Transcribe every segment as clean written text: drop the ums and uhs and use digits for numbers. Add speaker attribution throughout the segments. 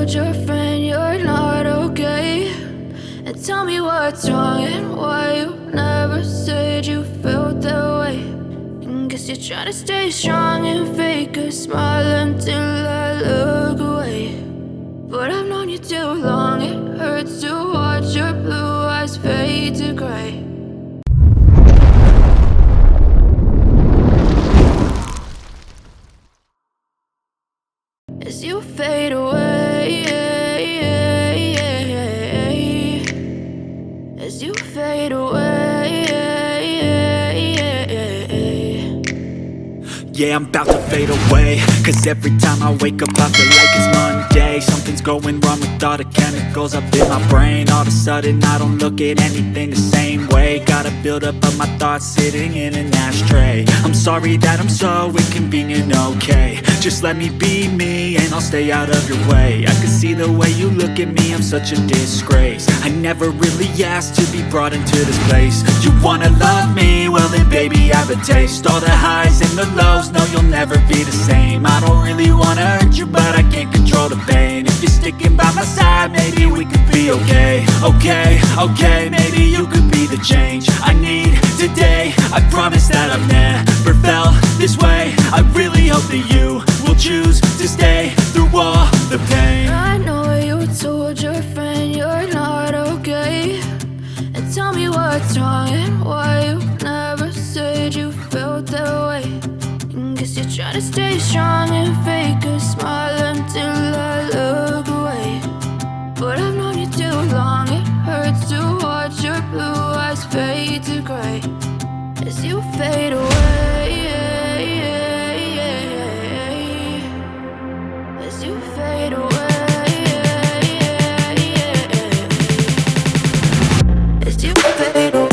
Speaker 1: told your friend you're not okay? And tell me what's wrong and why you never said you felt that way. And guess you're trying to stay strong and fake a smile until I look away. But I've known you too long, it hurts to watch your blue eyes fade to gray. As you fade away, as you fade away.
Speaker 2: Yeah, I'm about to fade away, cause every time I wake up I feel like it's Monday. Something's going wrong with all the chemicals up in my brain. All of a sudden I don't look at anything the same way. Got a buildup of my thoughts sitting in an ashtray. I'm sorry that I'm so inconvenient, okay. Just let me be me and I'll stay out of your way. I can see the way you look at me, I'm such a disgrace. I never really asked to be brought into this place. You wanna love me? Well then baby have a taste. All the highs and the lows, no you'll never be the same. I don't really wanna hurt you but I can't control the pain. If you're sticking by my side, maybe we could be okay. Okay, maybe you could be the change I need today. I promise that I've never felt this way. I really hope that you will choose to stay through all the pain.
Speaker 1: I know you told your friend you're not okay. And tell me what's wrong and why you never said you felt that way. And guess you're trying to stay strong and fake a smile until I look away. But I've known you too long, it hurts to watch your blue eyes fade to gray. As you fade away, as you fade away, as you fade away.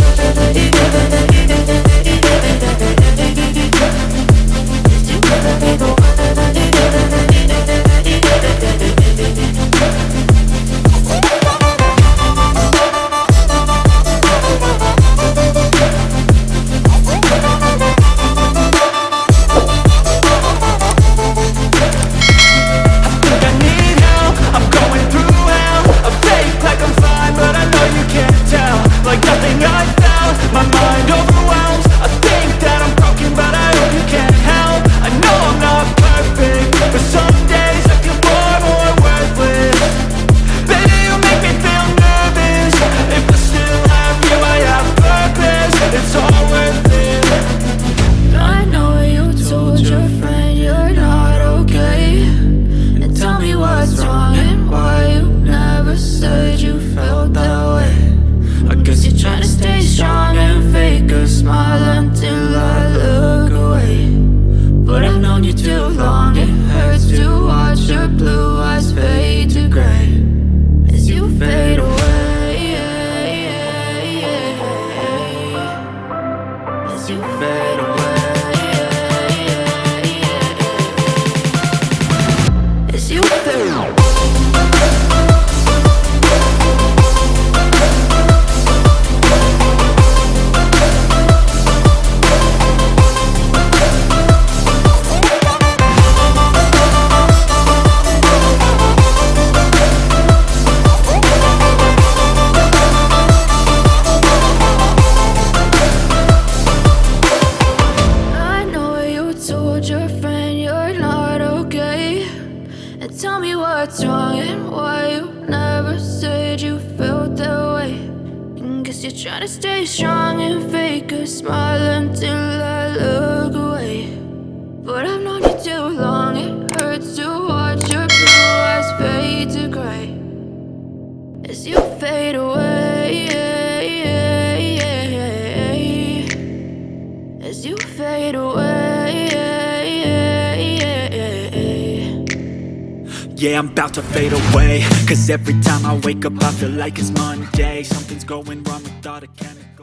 Speaker 1: Try to stay strong and fake a smile until I look away. But I've known you too long, it hurts to watch your blue eyes fade to gray. As you fade away, as you fade away.
Speaker 2: Yeah, I'm about to fade away, cause every time I wake up I feel like it's Monday. Something's going wrong with all the chemicals.